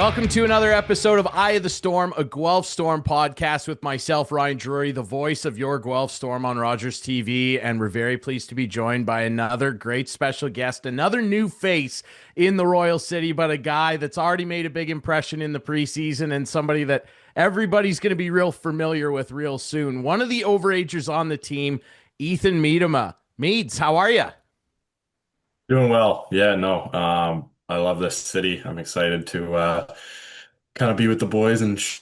Welcome to another episode of Eye of the Storm, a Guelph Storm podcast with myself, Ryan Drury, the voice of your Guelph Storm on Rogers TV. And we're very pleased to be joined by another great special guest, another new face in the Royal City, but a guy that's already made a big impression in the preseason and somebody that everybody's going to be real familiar with real soon. One of the overagers on the team, Ethan Miedema. Meads, how are you? Doing well. Yeah, no. I love this city. I'm excited to kind of be with the boys and sh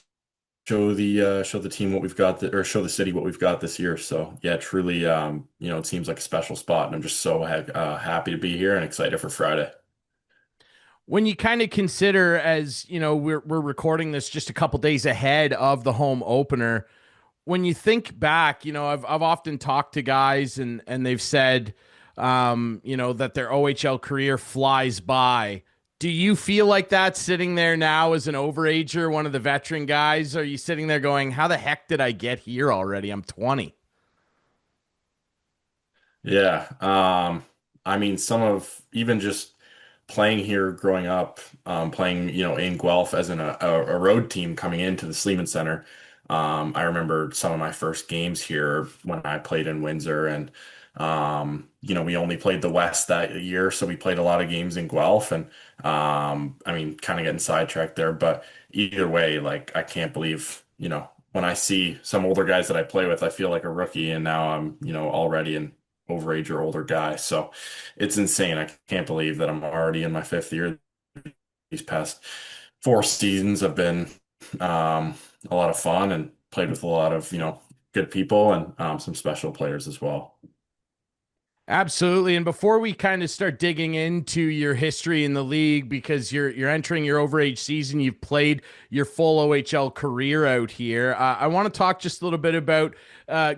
show the team what we've got or show the city what we've got this year. So yeah, truly, it seems like a special spot, and I'm just so happy to be here and excited for Friday. When you kind of consider, as you know, we're recording this just a couple days ahead of the home opener. When you think back, I've often talked to guys and they've said, that their OHL career flies by. Do you feel like that sitting there now as an overager, one of the veteran guys? Are you sitting there going, how the heck did I get here already? I'm 20. Yeah. I mean, some of even just playing here growing up, playing, in Guelph as a road team coming into the Sleeman Center. I remember some of my first games here when I played in Windsor, and we only played the West that year, so we played a lot of games in Guelph, and I mean, kind of getting sidetracked there, but either way, like I can't believe, when I see some older guys that I play with, I feel like a rookie, and now I'm, already an overage or older guy. So it's insane. I can't believe that I'm already in my fifth year. These past four seasons have been a lot of fun and played with a lot of, good people and some special players as well. Absolutely. And before we kind of start digging into your history in the league, because you're entering your overage season, you've played your full OHL career out here. I want to talk just a little bit about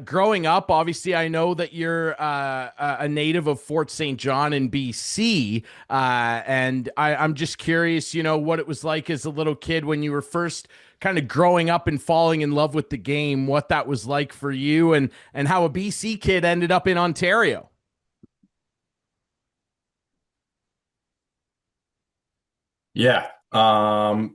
growing up. Obviously, I know that you're a native of Fort St. John in BC, and I'm just curious, what it was like as a little kid when you were first kind of growing up and falling in love with the game, what that was like for you, and how a BC kid ended up in Ontario. Yeah.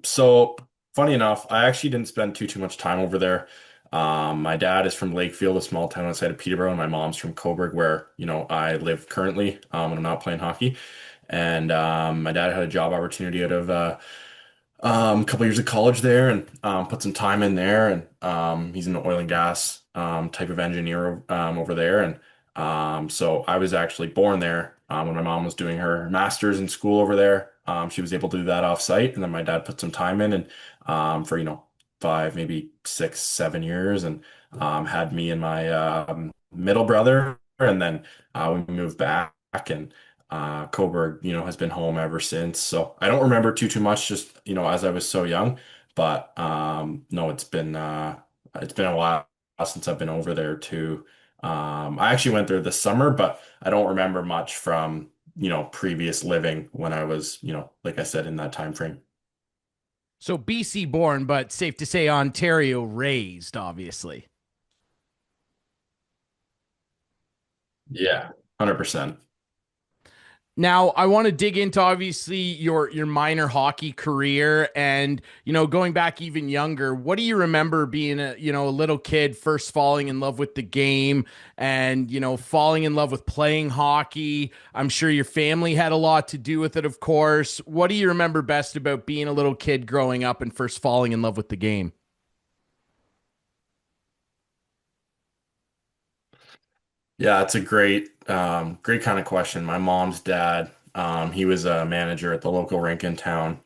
So funny enough, I actually didn't spend too much time over there. My dad is from Lakefield, a small town outside of Peterborough, and my mom's from Coburg, where, I live currently, when I'm not playing hockey. And my dad had a job opportunity out of a couple years of college there and put some time in there. And he's an oil and gas type of engineer over there. And so I was actually born there when my mom was doing her master's in school over there. She was able to do that off site. And then my dad put some time in and for, five, maybe 6, 7 years and had me and my middle brother. And then we moved back and Coburg, has been home ever since. So I don't remember too much, just as I was so young. But no, it's been a while since I've been over there too. I actually went there this summer, but I don't remember much from previous living when I was like I said in that time frame. So BC born, but safe to say Ontario raised, obviously. Yeah, 100%. Now, I want to dig into obviously your minor hockey career and going back even younger. What do you remember being a little kid first falling in love with the game and falling in love with playing hockey? I'm sure your family had a lot to do with it, of course. What do you remember best about being a little kid growing up and first falling in love with the game? Yeah, it's a great kind of question. My mom's dad, he was a manager at the local rink in town,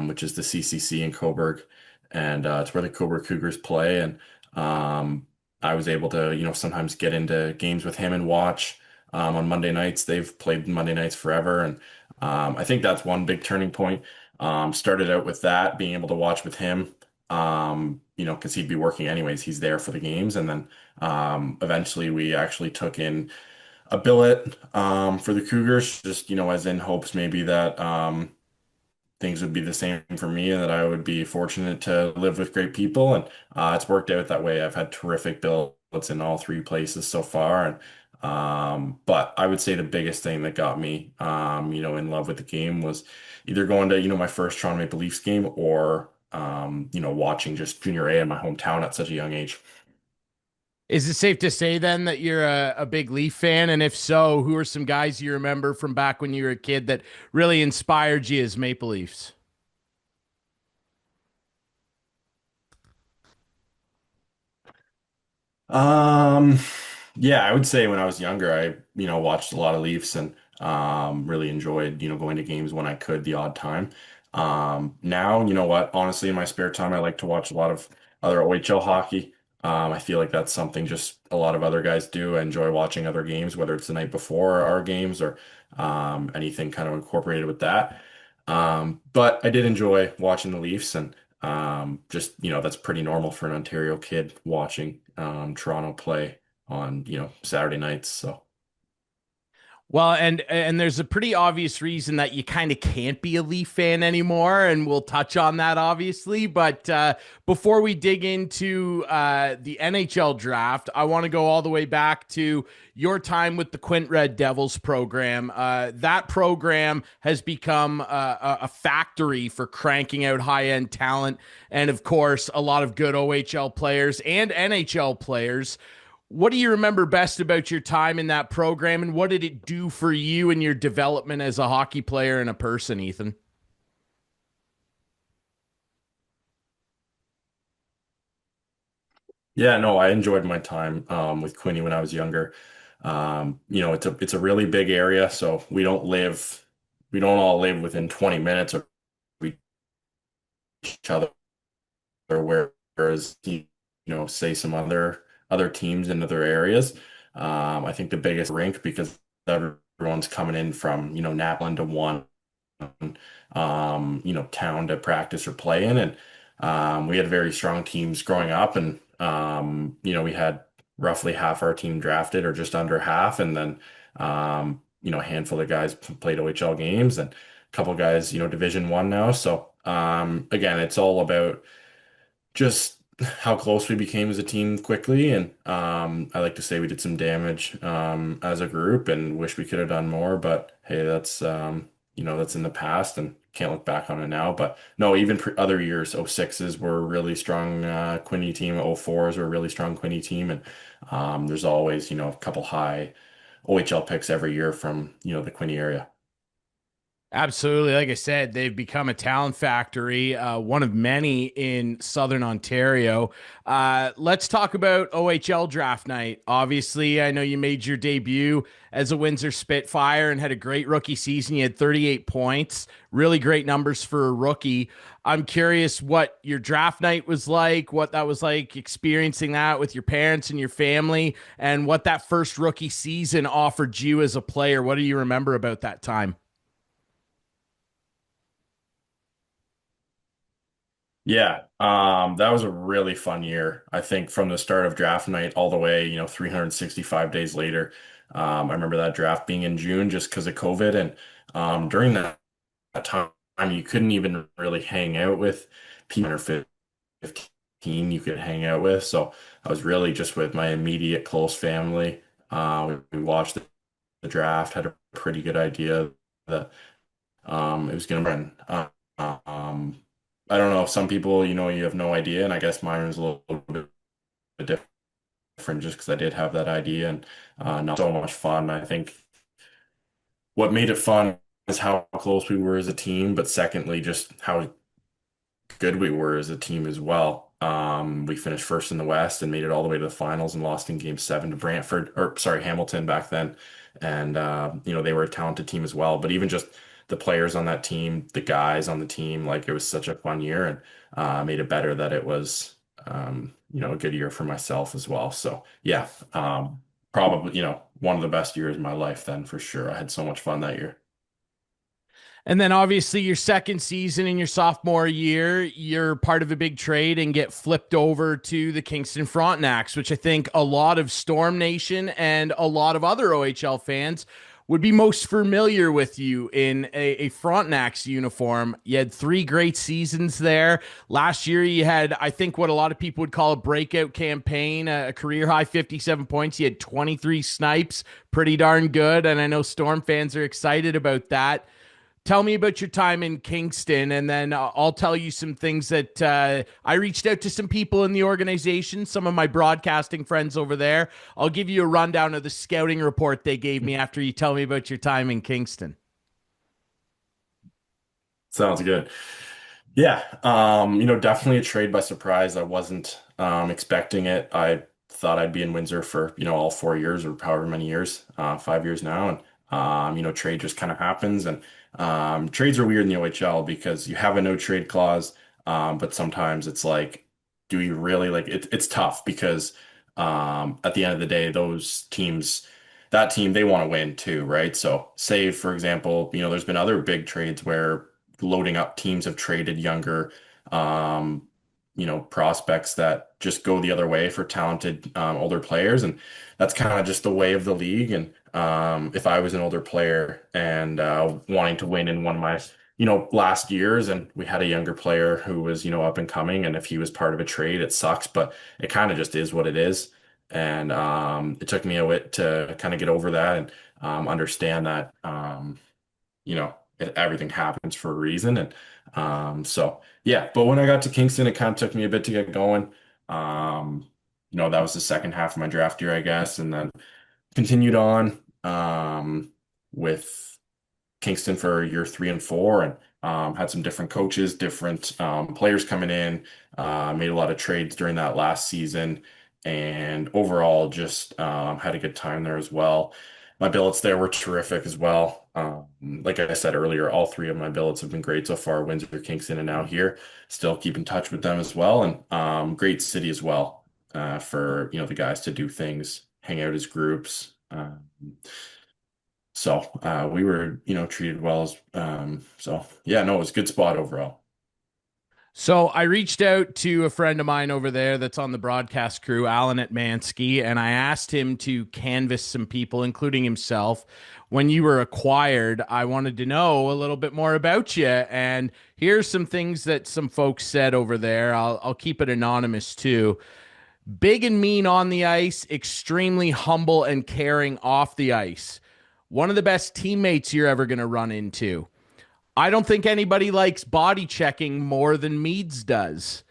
which is the CCC in Coburg, and it's where the Coburg Cougars play. And I was able to, sometimes get into games with him and watch on Monday nights. They've played Monday nights forever, and I think that's one big turning point. Started out with that, being able to watch with him, because he'd be working anyways. He's there for the games, and then eventually we actually took in a billet for the Cougars, just as in hopes maybe that things would be the same for me and that I would be fortunate to live with great people. And it's worked out that way. I've had terrific billets in all three places so far, and But I would say the biggest thing that got me, in love with the game was either going to, my first Toronto Maple Leafs game or, watching just junior A in my hometown at such a young age. Is it safe to say then that you're a big Leaf fan? And if so, who are some guys you remember from back when you were a kid that really inspired you as Maple Leafs? Um, yeah, I would say when I was younger, I, watched a lot of Leafs and really enjoyed, going to games when I could, the odd time. Now, you know what? Honestly, in my spare time, I like to watch a lot of other OHL hockey. I feel like that's something just a lot of other guys do. I enjoy watching other games, whether it's the night before our games or anything kind of incorporated with that. But I did enjoy watching the Leafs and just, that's pretty normal for an Ontario kid watching Toronto play on, Saturday nights. So, Well, and there's a pretty obvious reason that you kind of can't be a Leaf fan anymore, and we'll touch on that obviously. But before we dig into the NHL draft, I want to go all the way back to your time with the Quint Red Devils program. That program has become a factory for cranking out high end talent, and of course, a lot of good OHL players and NHL players. What do you remember best about your time in that program, and what did it do for you and your development as a hockey player and a person, Ethan? yeah, no, I enjoyed my time with Quinny when I was younger. It's a really big area, so we don't all live within 20 minutes of each other. Whereas say some other teams in other areas. I think the biggest rink because everyone's coming in from Napland to one town to practice or play in, and we had very strong teams growing up, and we had roughly half our team drafted or just under half, and then a handful of guys played OHL games and a couple guys Division One now. So again, it's all about just how close we became as a team quickly. And I like to say we did some damage as a group and wish we could have done more. But hey, that's in the past and can't look back on it now. But no, even other years, 06s were a really strong Quinny team. 04s were a really strong Quinny team. And there's always, a couple high OHL picks every year from, the Quinny area. Absolutely. Like I said, they've become a talent factory, one of many in Southern Ontario. Let's talk about OHL draft night. Obviously, I know you made your debut as a Windsor Spitfire and had a great rookie season. You had 38 points, really great numbers for a rookie. I'm curious what your draft night was like, what that was like experiencing that with your parents and your family, and what that first rookie season offered you as a player. What do you remember about that time? Yeah, that was a really fun year. I think from the start of draft night all the way, 365 days later. I remember that draft being in June just because of COVID. And during that time, you couldn't even really hang out with people under 15 you could hang out with. So I was really just with my immediate close family. We watched the draft, had a pretty good idea that it was going to run. I don't know if some people, you have no idea, and I guess mine was a little bit different just because I did have that idea and not so much fun. I think what made it fun is how close we were as a team, but secondly, just how good we were as a team as well. We finished first in the West and made it all the way to the finals and lost in game seven to Brantford, or sorry, Hamilton back then. And, they were a talented team as well. But even just the players on that team, the guys on the team, like it was such a fun year and made it better that it was, a good year for myself as well. So, yeah, probably, one of the best years of my life then for sure. I had so much fun that year. And then obviously your second season in your sophomore year, you're part of a big trade and get flipped over to the Kingston Frontenacs, which I think a lot of Storm Nation and a lot of other OHL fans would be most familiar with you in a Frontenac's uniform. You had three great seasons there. Last year, you had, I think, what a lot of people would call a breakout campaign, a career high 57 points. You had 23 snipes, pretty darn good. And I know Storm fans are excited about that. Tell me about your time in Kingston, and then I'll tell you some things that I reached out to some people in the organization, some of my broadcasting friends over there. I'll give you a rundown of the scouting report they gave me after you tell me about your time in Kingston. Sounds good. Yeah, definitely a trade by surprise. I wasn't expecting it. I thought I'd be in Windsor for, all 4 years or however many years, 5 years now. And trade just kind of happens. And trades are weird in the OHL because you have a no trade clause, but sometimes it's like, do you really like it? It's tough because at the end of the day, that team, they want to win too, right? So, say for example, there's been other big trades where loading up teams have traded younger, um, prospects that just go the other way for talented older players, and that's kind of just the way of the league. And if I was an older player and wanting to win in one of my last years, and we had a younger player who was up and coming, and if he was part of a trade, it sucks, but it kind of just is what it is. And it took me a bit to kind of get over that and understand that everything happens for a reason. And so yeah, but when I got to Kingston, it kind of took me a bit to get going. Um, that was the second half of my draft year, I guess, and then continued on with Kingston for year 3 and 4, and had some different coaches, different players coming in. Made a lot of trades during that last season, and overall just had a good time there as well. My billets there were terrific as well. Like I said earlier, all three of my billets have been great so far: Windsor, Kingston, and now here. Still keep in touch with them as well, and great city as well for the guys to do things, hang out as groups. So we were, treated well as so yeah, no, it was a good spot overall. So I reached out to a friend of mine over there that's on the broadcast crew, Alan at Mansky, and I asked him to canvass some people, including himself. When you were acquired, I wanted to know a little bit more about you. And here's some things that some folks said over there. I'll keep it anonymous too. Big and mean on the ice, extremely humble and caring off the ice. One of the best teammates you're ever going to run into. I don't think anybody likes body checking more than Meads does.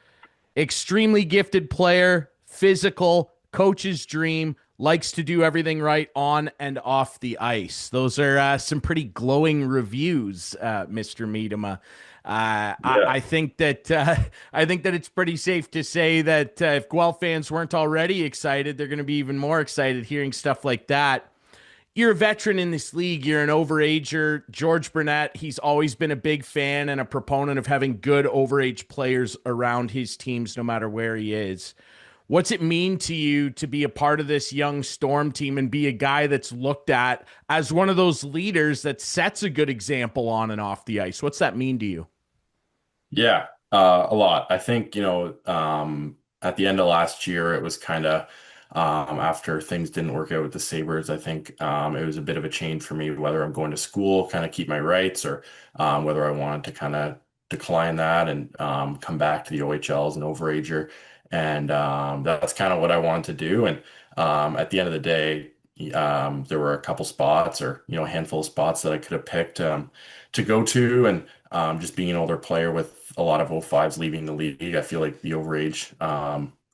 Extremely gifted player, physical, coach's dream, likes to do everything right on and off the ice. Those are some pretty glowing reviews, Mr. Miedema. Yeah. I think that I think that it's pretty safe to say that if Guelph fans weren't already excited, they're going to be even more excited hearing stuff like that. You're a veteran in this league. You're an overager. George Burnett, he's always been a big fan and a proponent of having good overage players around his teams, no matter where he is. What's it mean to you to be a part of this young Storm team and be a guy that's looked at as one of those leaders that sets a good example on and off the ice? What's that mean to you? Yeah, a lot. I think, at the end of last year, it was kind of after things didn't work out with the Sabres. I think it was a bit of a change for me whether I'm going to school, kind of keep my rights, or whether I wanted to kind of decline that and come back to the OHL as an overager. And that's kind of what I wanted to do. And at the end of the day, there were a couple spots, or a handful of spots that I could have picked to go to. And just being an older player with a lot of O5s leaving the league, I feel like the overage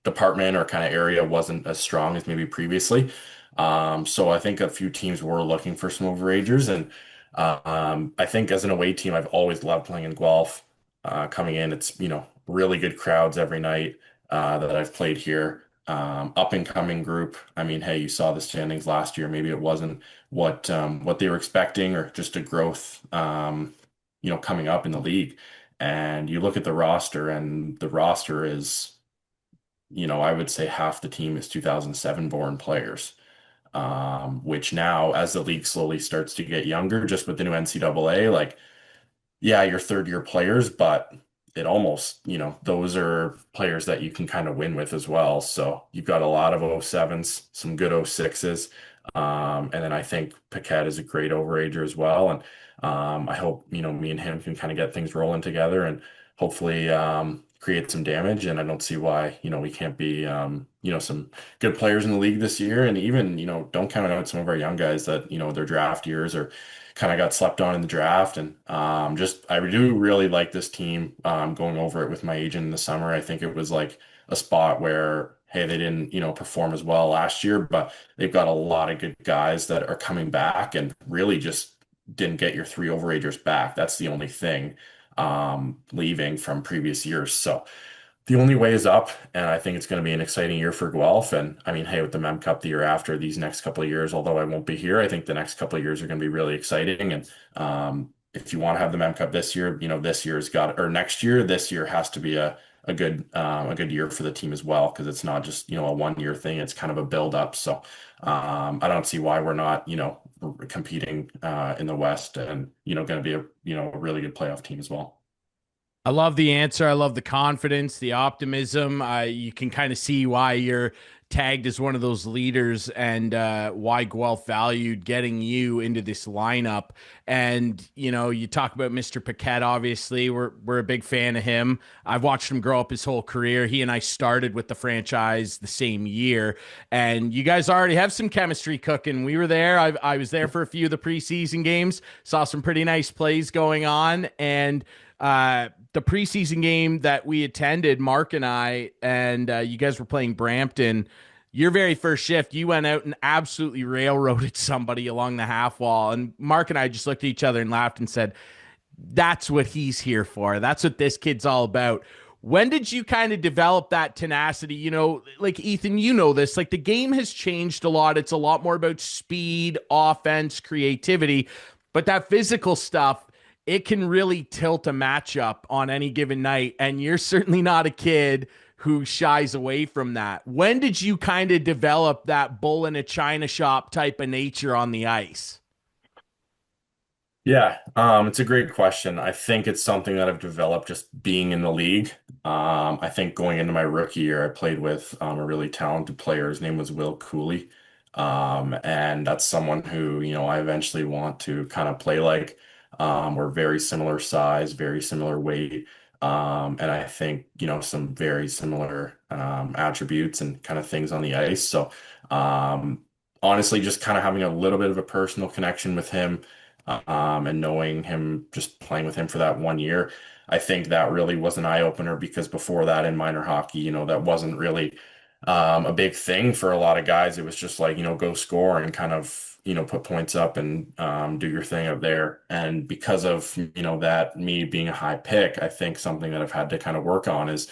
department or kind of area wasn't as strong as maybe previously. So I think a few teams were looking for some overagers, and I think as an away team, I've always loved playing in Guelph. Coming in, it's really good crowds every night that I've played here. Up and coming group. I mean, hey, you saw the standings last year. Maybe it wasn't what they were expecting, or just a growth, coming up in the league. And you look at the roster, and the roster is, I would say half the team is 2007 born players. Which now, as the league slowly starts to get younger, just with the new NCAA, like, yeah, you're third year players, but it almost, those are players that you can kind of win with as well. So you've got a lot of 07s, some good 06s. And then I think Paquette is a great overager as well. And I hope, me and him can kind of get things rolling together and hopefully create some damage. And I don't see why, we can't be, some good players in the league this year. And even, don't count out some of our young guys that, their draft years or kind of got slept on in the draft. And I do really like this team going over it with my agent in the summer. I think it was like a spot where, hey, they didn't, perform as well last year, but they've got a lot of good guys that are coming back and really just didn't get your three overagers back. That's the only thing leaving from previous years. So the only way is up, and I think it's going to be an exciting year for Guelph. And I mean, hey, with the Mem Cup the year after, these next couple of years, although I won't be here, I think the next couple of years are going to be really exciting. And if you want to have the Mem Cup this year, this year's got or next year, this year has to be a good year for the team as well because it's not just a 1 year thing. It's kind of a build up. So I don't see why we're not competing in the West and going to be a really good playoff team as well. I love the answer. I love the confidence, the optimism. You can kind of see why you're tagged as one of those leaders and why Guelph valued getting you into this lineup. And you talk about Mr. Paquette. Obviously, we're a big fan of him. I've watched him grow up his whole career. He and I started with the franchise the same year, and you guys already have some chemistry cooking. We were there. I was there for a few of the preseason games. Saw some pretty nice plays going on, and the preseason game that we attended, Mark and I, and you guys were playing Brampton. Your very first shift, you went out and absolutely railroaded somebody along the half wall. And Mark and I just looked at each other and laughed and said, that's what he's here for. That's what this kid's all about. When did you kind of develop that tenacity? Like Ethan, this. Like the game has changed a lot. It's a lot more about speed, offense, creativity, but that physical stuff, it can really tilt a matchup on any given night. And you're certainly not a kid who shies away from that. When did you kind of develop that bull in a china shop type of nature on the ice? Yeah, it's a great question. I think it's something that I've developed just being in the league. I think going into my rookie year, I played with a really talented player. His name was Will Cooley. And that's someone who, I eventually want to kind of play like. We're very similar size, very similar weight. And I think, some very similar attributes and kind of things on the ice. So, honestly, just kind of having a little bit of a personal connection with him and knowing him, just playing with him for that 1 year, I think that really was an eye opener because before that in minor hockey, that wasn't really a big thing for a lot of guys. It was just like, go score and kind of, put points up and do your thing out there. And because of, that, me being a high pick, I think something that I've had to kind of work on is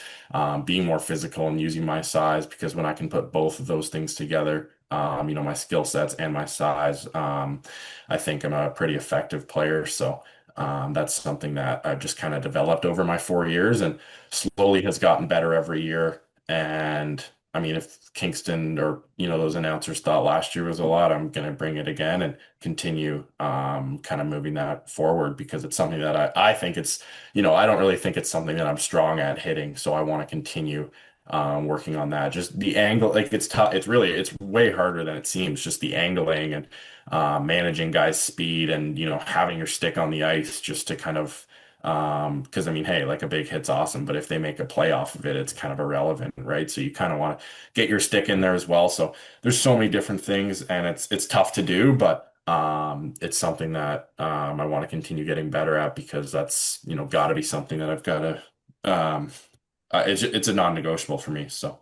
being more physical and using my size because when I can put both of those things together, my skill sets and my size, I think I'm a pretty effective player. So that's something that I've just kind of developed over my 4 years and slowly has gotten better every year. And I mean, if Kingston or those announcers thought last year was a lot, I'm going to bring it again and continue kind of moving that forward because it's something that I think it's I don't really think it's something that I'm strong at hitting, so I want to continue working on that. Just the angle, like it's tough. It's way harder than it seems. Just the angling and managing guys' speed and having your stick on the ice just to kind of because I mean, hey, like a big hit's awesome, but if they make a play off of it, it's kind of irrelevant, right? So you kind of want to get your stick in there as well. So there's so many different things, and it's tough to do, but it's something that I want to continue getting better at because that's got to be something that I've got to. It's a non-negotiable for me. So.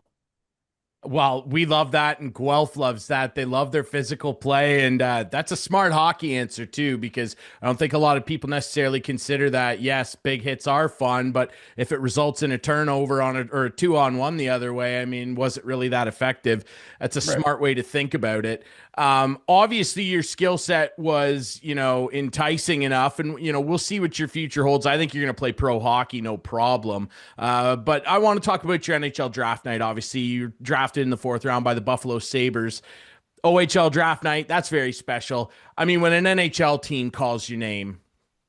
Well, we love that, and Guelph loves that. They love their physical play, and that's a smart hockey answer too, because I don't think a lot of people necessarily consider that. Yes, big hits are fun, but if it results in a turnover on a or a 2-on-1 the other way, I mean, was it really that effective? That's a Right. smart way to think about it. Obviously, your skill set was, enticing enough, and we'll see what your future holds. I think you're going to play pro hockey, no problem. But I want to talk about your NHL draft night. Obviously, you're drafted in the fourth round by the Buffalo Sabres. OHL draft night, that's very special. I mean, when an NHL team calls your name,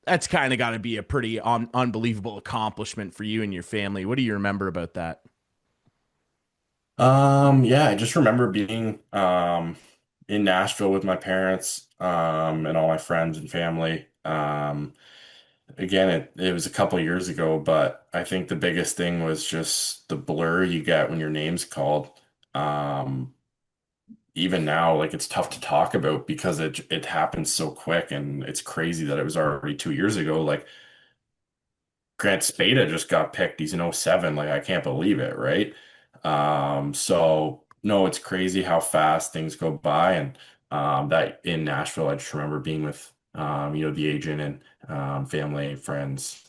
that's kind of got to be a pretty unbelievable accomplishment for you and your family. What do you remember about that? Yeah, I just remember being in Nashville with my parents, and all my friends and family. Again, it was a couple years ago, but I think the biggest thing was just the blur you get when your name's called. Um, Even now, like it's tough to talk about because it happens so quick, and it's crazy that it was already 2 years ago. Like Grant Spada just got picked. He's in '07. Like I can't believe it, right? So no, it's crazy how fast things go by. And that in Nashville, I just remember being with the agent and family, friends.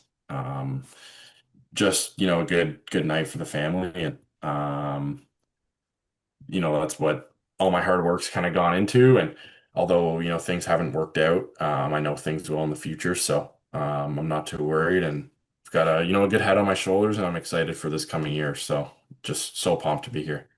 Just, a good night for the family. And that's what all my hard work's kind of gone into. And although, things haven't worked out, I know things will in the future. So I'm not too worried, and I've got a good head on my shoulders, and I'm excited for this coming year. So just so pumped to be here.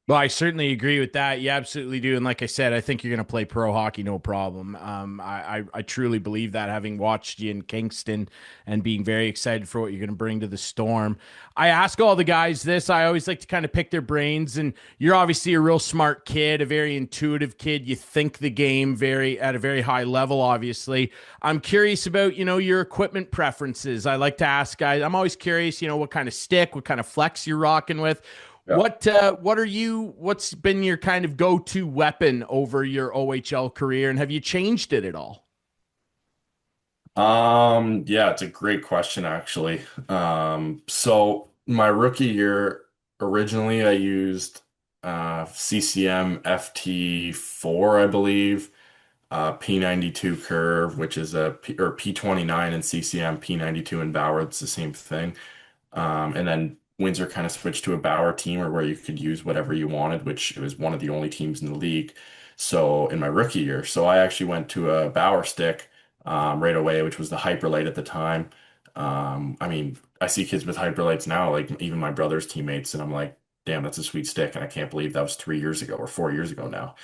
Well, I certainly agree with that. You absolutely do. And like I said, I think you're going to play pro hockey, no problem. I truly believe that, having watched you in Kingston and being very excited for what you're going to bring to the Storm. I ask all the guys this. I always like to kind of pick their brains. And you're obviously a real smart kid, a very intuitive kid. You think the game at a very high level, obviously. I'm curious about, your equipment preferences. I like to ask guys, I'm always curious, what kind of stick, what kind of flex you're rocking with. Yeah. What's been your kind of go-to weapon over your OHL career, and have you changed it at all? Yeah, it's a great question actually. So my rookie year, originally I used CCM FT4, I believe, P92 curve, which is or P29 and CCM P92 and Bauer, it's the same thing. And then Windsor kind of switched to a Bauer teamer where you could use whatever you wanted, which it was one of the only teams in the league. So in my rookie year, so I actually went to a Bauer stick right away, which was the Hyperlite at the time. I mean, I see kids with Hyperlights now, like even my brother's teammates, and I'm like, damn, that's a sweet stick, and I can't believe that was 3 years ago or 4 years ago now.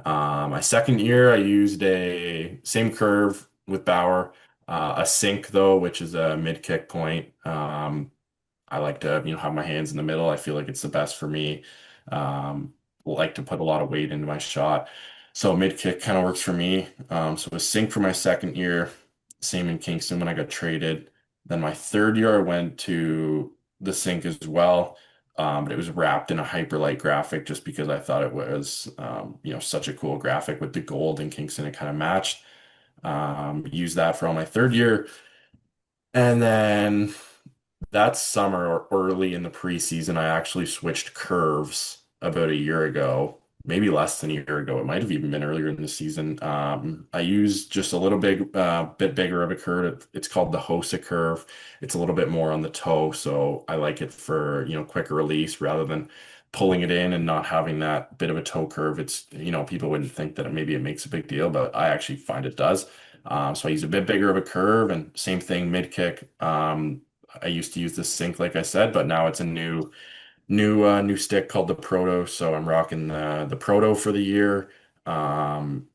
My second year, I used a same curve with Bauer, a sink though, which is a mid kick point. I like to, have my hands in the middle. I feel like it's the best for me. Um, like to put a lot of weight into my shot. So mid kick kind of works for me. So a sink for my second year, same in Kingston when I got traded. Then my third year, I went to the sink as well. But it was wrapped in a hyperlight graphic just because I thought it was, such a cool graphic with the gold in Kingston. It kind of matched. Used that for all my third year. And then that summer or early in the preseason, I actually switched curves about a year ago, maybe less than a year ago. It might have even been earlier in the season. I used just a bit bigger of a curve. It's called the Hosa curve. It's a little bit more on the toe, so I like it for, quicker release rather than pulling it in and not having that bit of a toe curve. It's, people wouldn't think that maybe it makes a big deal, but I actually find it does. So I use a bit bigger of a curve, and same thing mid kick. I used to use the Sync, like I said, but now it's a new stick called the Proto. So I'm rocking the Proto for the year,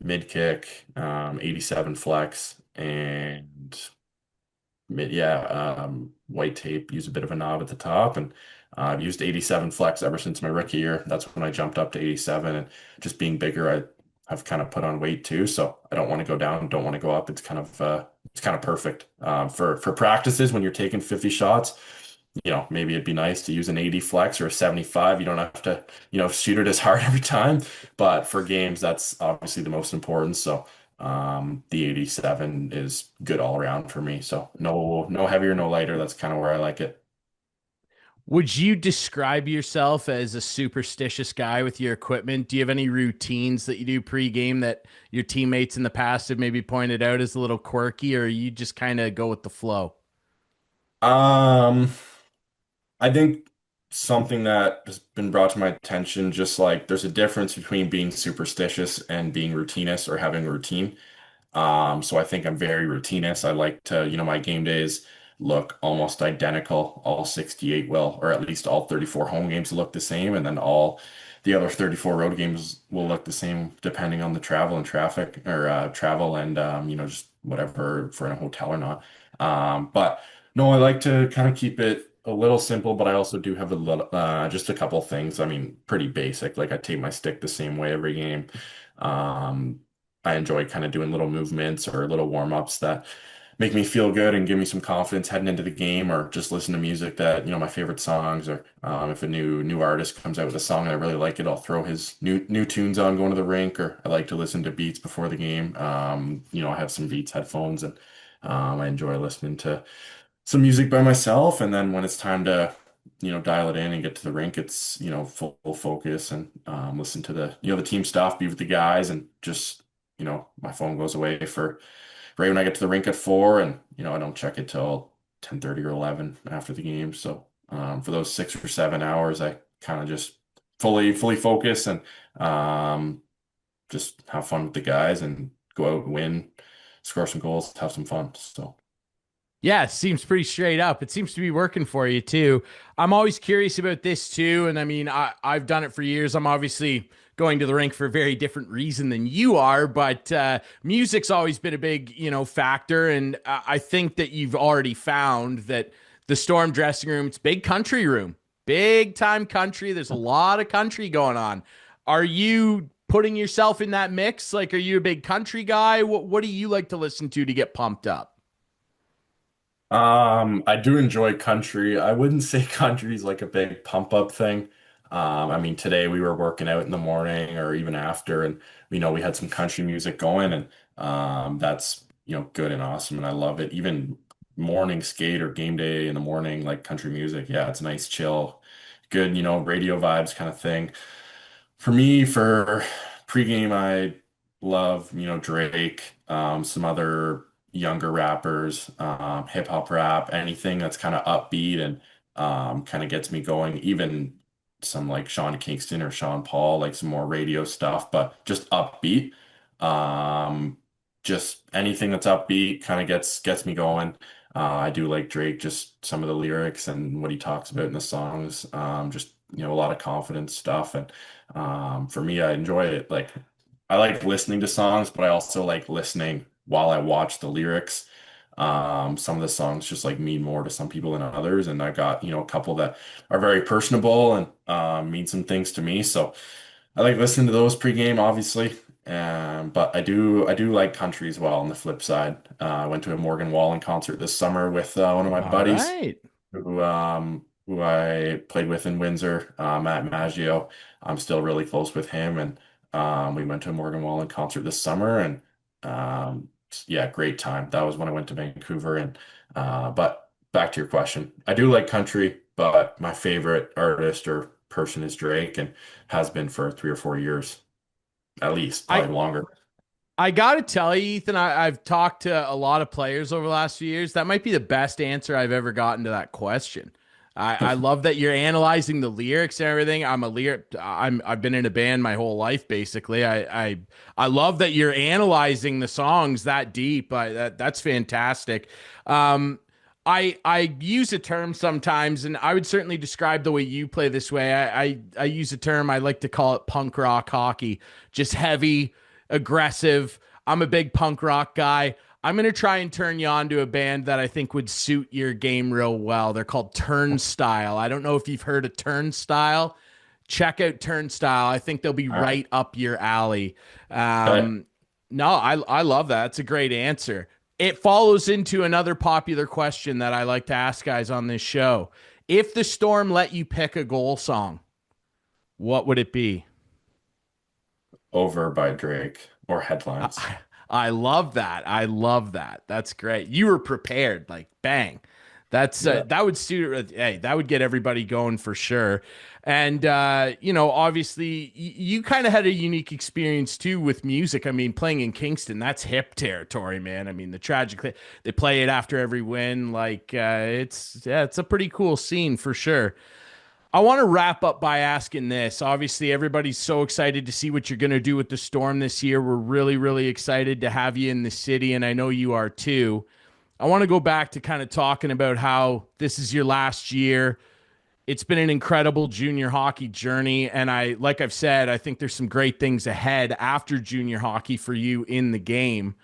mid kick, 87 flex, and white tape. Use a bit of a knob at the top, and I've used 87 flex ever since my rookie year. That's when I jumped up to 87, and just being bigger, I've kind of put on weight too. So I don't want to go down, don't want to go up. It's kind of perfect for practices when you're taking 50 shots. Maybe it'd be nice to use an 80 flex or a 75. You don't have to, shoot it as hard every time. But for games, that's obviously the most important. So the 87 is good all around for me. So no heavier, no lighter. That's kind of where I like it. Would you describe yourself as a superstitious guy with your equipment? Do you have any routines that you do pre-game that your teammates in the past have maybe pointed out as a little quirky, or you just kind of go with the flow? Um, I think something that has been brought to my attention, just like there's a difference between being superstitious and being routinous or having a routine. So I think I'm very routinous. I like to, my game days look almost identical. All 68 will, or at least all 34 home games look the same, and then all the other 34 road games will look the same depending on the travel and traffic or travel and just whatever if we're in a hotel or not. But no, I like to kind of keep it a little simple, but I also do have a little, just a couple things. I mean, pretty basic. Like I tape my stick the same way every game. Um, I enjoy kind of doing little movements or little warm-ups that make me feel good and give me some confidence heading into the game, or just listen to music that, my favorite songs, or if a new artist comes out with a song and I really like it, I'll throw his new tunes on going to the rink, or I like to listen to beats before the game. I have some Beats headphones, and I enjoy listening to some music by myself. And then when it's time to, dial it in and get to the rink, it's, full focus, and listen to the team stuff, be with the guys, and just, my phone goes away for right when I get to the rink at 4, and, I don't check it till 10:30 or 11 after the game. So for those 6 or 7 hours, I kind of just fully focus, and just have fun with the guys and go out and win, score some goals, have some fun. So. Yeah, it seems pretty straight up. It seems to be working for you too. I'm always curious about this too. And I mean, I've done it for years. I'm obviously going to the rink for a very different reason than you are, but music's always been a big, factor. And I think that you've already found that the Storm dressing room, it's big country room, big time country. There's a lot of country going on. Are you putting yourself in that mix? Like, are you a big country guy? What do you like to listen to get pumped up? I do enjoy country. I wouldn't say country is like a big pump up thing. I mean, today we were working out in the morning or even after, and we had some country music going, and that's good and awesome, and I love it. Even morning skate or game day in the morning, like country music, yeah, it's nice, chill, good, radio vibes kind of thing. For me, for pregame, I love, Drake, some other younger rappers, hip hop rap, anything that's kind of upbeat and kind of gets me going. Even some like Sean Kingston or Sean Paul, like some more radio stuff, but just upbeat. Um, just anything that's upbeat kind of gets me going. I do like Drake, just some of the lyrics and what he talks about in the songs. Just a lot of confidence stuff, and for me, I enjoy it. Like, I like listening to songs, but I also like listening while I watch the lyrics. Some of the songs just like mean more to some people than others, and I got a couple that are very personable and mean some things to me. So I like listening to those pregame, obviously. But I do like country as well. On the flip side, I went to a Morgan Wallen concert this summer with one of my All buddies right. who I played with in Windsor, Matt Maggio. I'm still really close with him, and we went to a Morgan Wallen concert this summer, and yeah, great time. That was when I went to Vancouver, and but back to your question, I do like country, but my favorite artist or person is Drake, and has been for 3 or 4 years at least, I probably longer. I gotta tell you, Ethan, I've talked to a lot of players over the last few years. That might be the best answer I've ever gotten to that question. I love that you're analyzing the lyrics and everything. I've been in a band my whole life, basically. I love that you're analyzing the songs that deep. That's fantastic. Um, I use a term sometimes, and I would certainly describe the way you play this way. I use a term I like to call it punk rock hockey, just heavy, aggressive. I'm a big punk rock guy. I'm going to try and turn you on to a band that I think would suit your game real well. They're called Turnstile. I don't know if you've heard of Turnstile. Check out Turnstile. I think they'll be All right. right up your alley. Okay. Um, no, I love that. It's a great answer. It follows into another popular question that I like to ask guys on this show. If the Storm let you pick a goal song, what would it be? Over by Drake or headlines. I love that. I love that. That's great. You were prepared, like bang. Yeah. That would suit. Hey, that would get everybody going for sure. And obviously, you kind of had a unique experience too with music. I mean, playing in Kingston, that's hip territory, man. I mean, the Tragic, they play it after every win. Like, it's a pretty cool scene for sure. I want to wrap up by asking this. Obviously, everybody's so excited to see what you're going to do with the Storm this year. We're really, really excited to have you in the city, and I know you are too. I want to go back to kind of talking about how this is your last year. It's been an incredible junior hockey journey, and like I've said, I think there's some great things ahead after junior hockey for you in the game.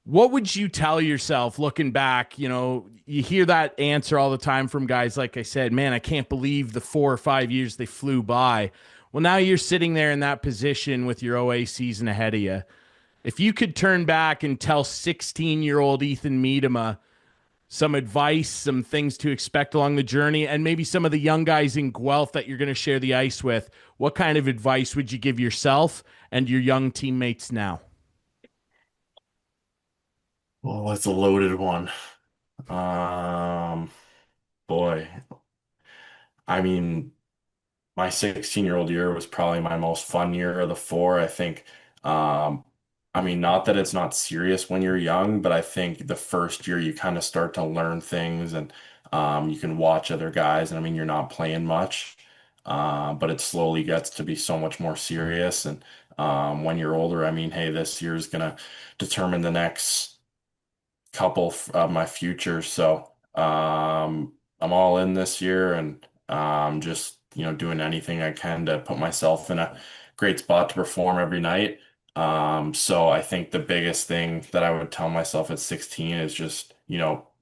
What would you tell yourself looking back? You hear that answer all the time from guys like I said, man, I can't believe the 4 or 5 years they flew by. Well, now you're sitting there in that position with your OA season ahead of you. If you could turn back and tell 16-year-old Ethan Miedema some advice, some things to expect along the journey, and maybe some of the young guys in Guelph that you're going to share the ice with, what kind of advice would you give yourself and your young teammates now? Oh, that's a loaded one. Um, Boy, I mean, my 16-year-old year was probably my most fun year of the four. I think, um, I mean, not that it's not serious when you're young, but I think the first year you kind of start to learn things and you can watch other guys. And I mean, you're not playing much, but it slowly gets to be so much more serious. And when you're older, I mean, hey, this year is going to determine the next couple of my future. So I'm all in this year and just doing anything I can to put myself in a great spot to perform every night. So I think the biggest thing that I would tell myself at 16 is just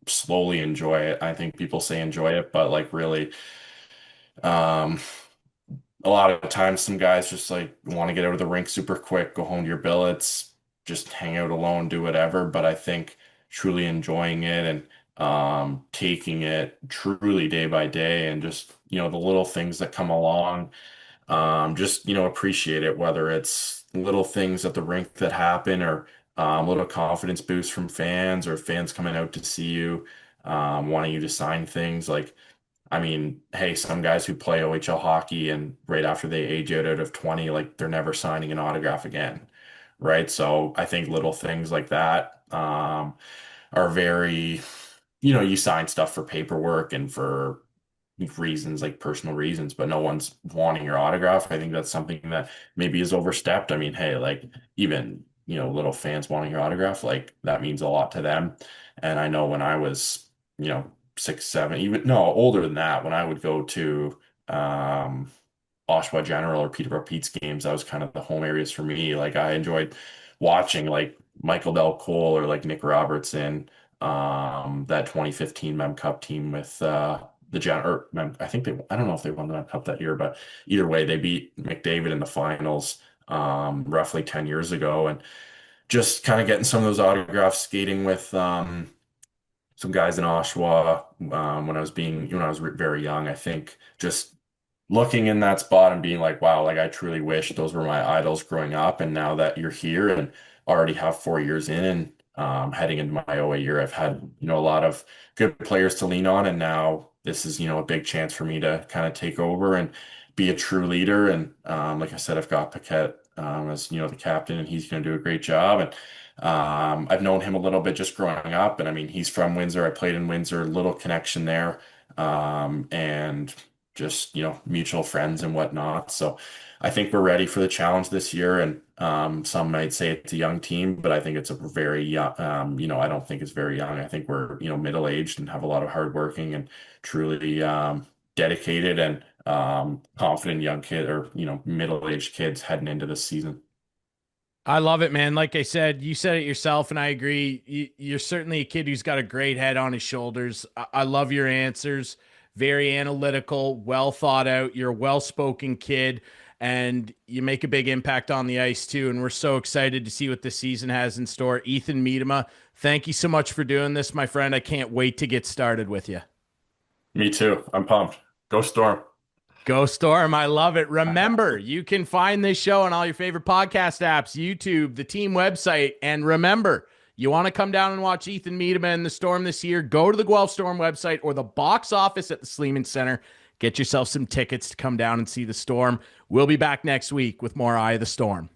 slowly enjoy it. I think people say enjoy it, but like really. Um, a lot of times some guys just like want to get out of the rink super quick, go home to your billets, just hang out alone, do whatever. But I think truly enjoying it and taking it truly day by day and just, the little things that come along, just, appreciate it, whether it's little things at the rink that happen or little confidence boost from fans or fans coming out to see you, wanting you to sign things like I mean, hey, some guys who play OHL hockey and right after they age out of 20, like they're never signing an autograph again, right? So I think little things like that are very, you sign stuff for paperwork and for reasons like personal reasons, but no one's wanting your autograph. I think that's something that maybe is overstepped. I mean, hey, like even, little fans wanting your autograph, like that means a lot to them. And I know when I was, 6, 7, even no, older than that, when I would go to um Oshawa General or Peterborough Pete's games, that was kind of the home areas for me. Like I enjoyed watching like Michael Del Cole or like Nick Robertson, that 2015 Mem Cup team with the Gen or I think I don't know if they won the Mem Cup that year, but either way, they beat McDavid in the finals roughly 10 years ago. And just kind of getting some of those autographs, skating with some guys in Oshawa when I was very young. I think just looking in that spot and being like, wow, like I truly wish those were my idols growing up. And now that you're here and already have 4 years in and heading into my OA year, I've had, a lot of good players to lean on. And now this is, a big chance for me to kind of take over and be a true leader. And like I said, I've got Paquette as, the captain and he's going to do a great job. And I've known him a little bit just growing up. And I mean, he's from Windsor. I played in Windsor, little connection there. And just mutual friends and whatnot. So I think we're ready for the challenge this year. And some might say it's a young team, but I think it's a very young. I don't think it's very young. I think we're middle aged and have a lot of hardworking and truly dedicated and confident young kid or middle aged kids heading into this season. I love it, man. Like I said, you said it yourself, and I agree. You're certainly a kid who's got a great head on his shoulders. I love your answers. Very analytical, well thought out. You're a well spoken kid, and you make a big impact on the ice, too. And we're so excited to see what this season has in store. Ethan Miedema, thank you so much for doing this, my friend. I can't wait to get started with you. Me too. I'm pumped. Go Storm. Go Storm. I love it. Remember, you can find this show on all your favorite podcast apps, YouTube, the team website. And remember, you want to come down and watch Ethan Miedema and the Storm this year, go to the Guelph Storm website or the box office at the Sleeman Center. Get yourself some tickets to come down and see the Storm. We'll be back next week with more Eye of the Storm.